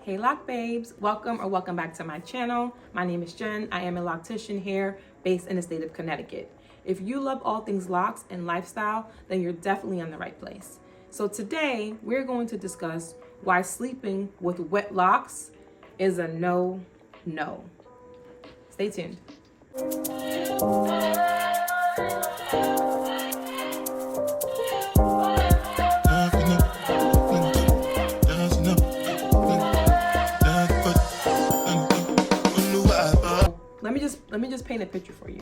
Hey Loc Babes, welcome back to my channel. My name is Jen. I am a loctician here based in the state of Connecticut. If you love all things locks and lifestyle, then you're definitely in the right place. So today we're going to discuss why sleeping with wet locks is a no. Stay tuned. Let me just paint a picture for you.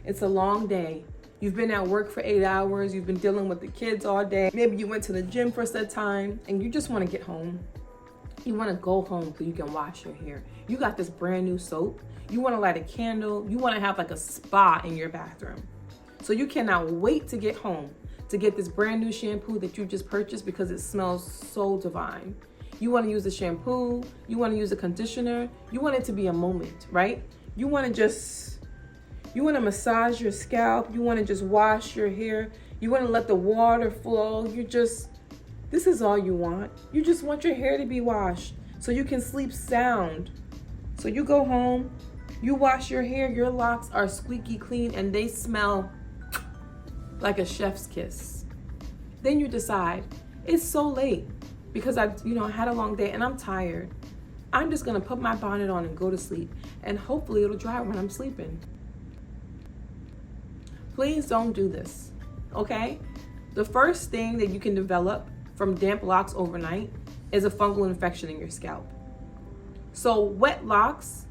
It's a long day. You've been at work for 8 hours. You've been dealing with the kids all day. Maybe you went to the gym for some time and you just want to get home. You want to go home so you can wash your hair. You got this brand new soap. You want to light a candle. You want to have like a spa in your bathroom. So you cannot wait to get home to get this brand new shampoo that you just purchased because it smells so divine. You want to use the shampoo. You want to use a conditioner. You want it to be a moment, right? You want to massage your scalp. You want to just wash your hair. You want to let the water flow. This is all you want. You just want your hair to be washed so you can sleep sound. So you go home, you wash your hair, your locks are squeaky clean and they smell like a chef's kiss. Then you decide, it's so late because I've had a long day and I'm tired. I'm just gonna put my bonnet on and go to sleep, and hopefully it'll dry when I'm sleeping. Please don't do this, okay? The first thing that you can develop from damp locks overnight is a fungal infection in your scalp. So wet locks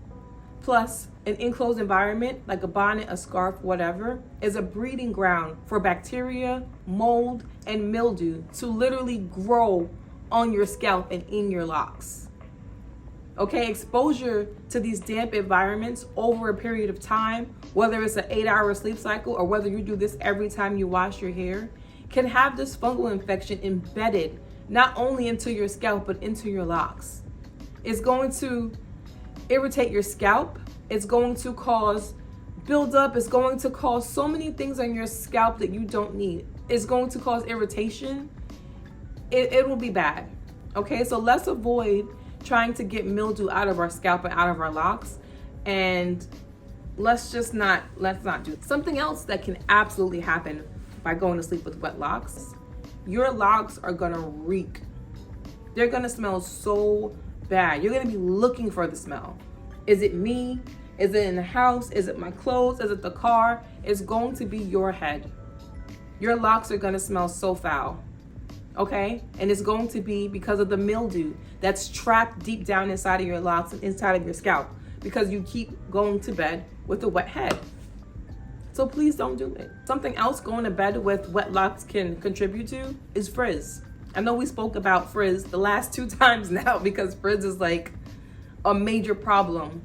plus an enclosed environment like a bonnet, a scarf, whatever, is a breeding ground for bacteria, mold, and mildew to literally grow on your scalp and in your locks. Okay, exposure to these damp environments over a period of time, whether it's an 8-hour sleep cycle or whether you do this every time you wash your hair, can have this fungal infection embedded not only into your scalp, but into your locks. It's going to irritate your scalp. It's going to cause buildup. It's going to cause so many things on your scalp that you don't need. It's going to cause irritation. It will be bad. Okay, so let's avoid trying to get mildew out of our scalp and out of our locks, and let's not do it. Something else that can absolutely happen by going to sleep with wet locks, your locks are gonna reek. They're gonna smell so bad. You're gonna be looking for the smell. Is it me? Is it in the house? Is it my clothes? Is it the car? It's going to be your head. Your locks are gonna smell so foul. Okay, and it's going to be because of the mildew that's trapped deep down inside of your locks and inside of your scalp because you keep going to bed with a wet head. So please don't do it. Something else going to bed with wet locks can contribute to is frizz. I know we spoke about frizz the last 2 times now because frizz is like a major problem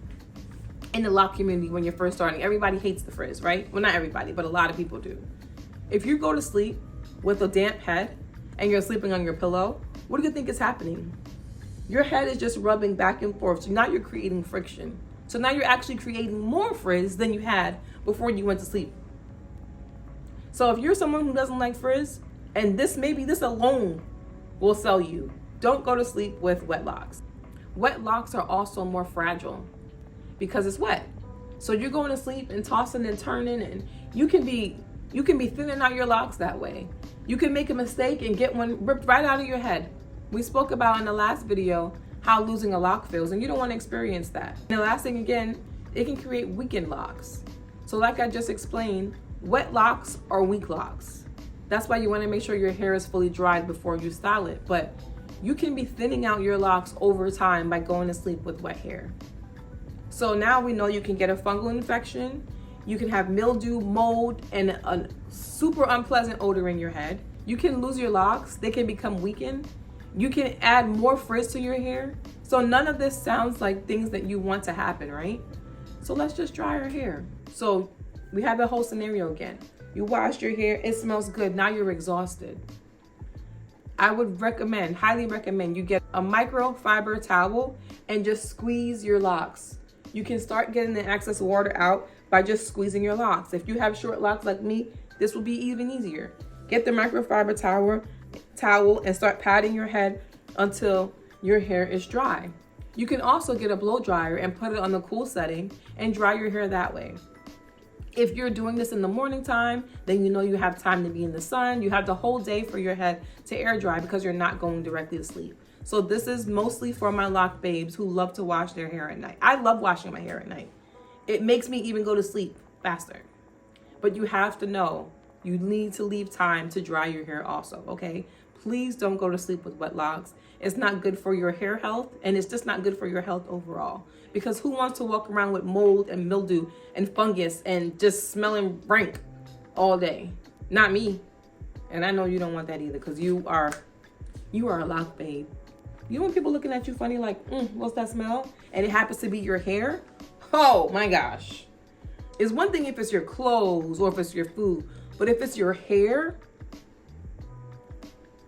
in the lock community when you're first starting. Everybody hates the frizz, right? Well, not everybody, but a lot of people do. If you go to sleep with a damp head and you're sleeping on your pillow, what do you think is happening? Your head is just rubbing back and forth. So now you're creating friction. So now you're actually creating more frizz than you had before you went to sleep. So if you're someone who doesn't like frizz, and this alone will sell you, don't go to sleep with wet locks. Wet locks are also more fragile because it's wet. So you're going to sleep and tossing and turning, and you can be thinning out your locks that way. You can make a mistake and get one ripped right out of your head. We spoke about in the last video how losing a lock feels, and you don't want to experience that. And the last thing, again, it can create weakened locks. So like I just explained, wet locks are weak locks. That's why you want to make sure your hair is fully dried before you style it. But you can be thinning out your locks over time by going to sleep with wet hair. So now we know you can get a fungal infection. You can have mildew, mold, and a super unpleasant odor in your head. You can lose your locks. They can become weakened. You can add more frizz to your hair. So none of this sounds like things that you want to happen, right? So let's just dry our hair. So we have the whole scenario again. You washed your hair, it smells good. Now you're exhausted. I would highly recommend you get a microfiber towel and just squeeze your locks. You can start getting the excess water out by just squeezing your locks. If you have short locks like me, this will be even easier. Get the microfiber towel and start patting your head until your hair is dry. You can also get a blow dryer and put it on the cool setting and dry your hair that way. If you're doing this in the morning time, then you know you have time to be in the sun. You have the whole day for your head to air dry because you're not going directly to sleep. So this is mostly for my Loc babes who love to wash their hair at night. I love washing my hair at night. It makes me even go to sleep faster. But you have to know you need to leave time to dry your hair also, okay? Please don't go to sleep with wet locks. It's not good for your hair health, and it's just not good for your health overall. Because who wants to walk around with mold and mildew and fungus and just smelling rank all day? Not me. And I know you don't want that either, because you are a Loc babe. You want people looking at you funny like, what's that smell? And it happens to be your hair? Oh my gosh. It's one thing if it's your clothes or if it's your food, but if it's your hair,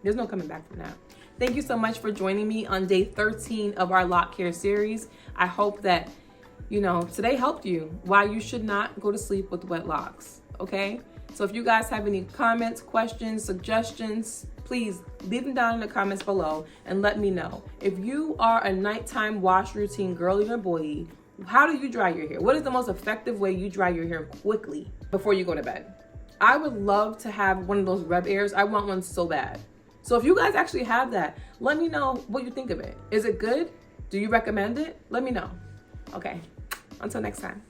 there's no coming back from that. Thank you so much for joining me on day 13 of our Loc Care series. I hope that, today helped you why you should not go to sleep with wet locks, okay? So if you guys have any comments, questions, suggestions, please leave them down in the comments below and let me know. If you are a nighttime wash routine girly or boy, how do you dry your hair? What is the most effective way you dry your hair quickly before you go to bed? I would love to have one of those Rev Airs. I want one so bad. So if you guys actually have that, let me know what you think of it. Is it good? Do you recommend it? Let me know. Okay, until next time.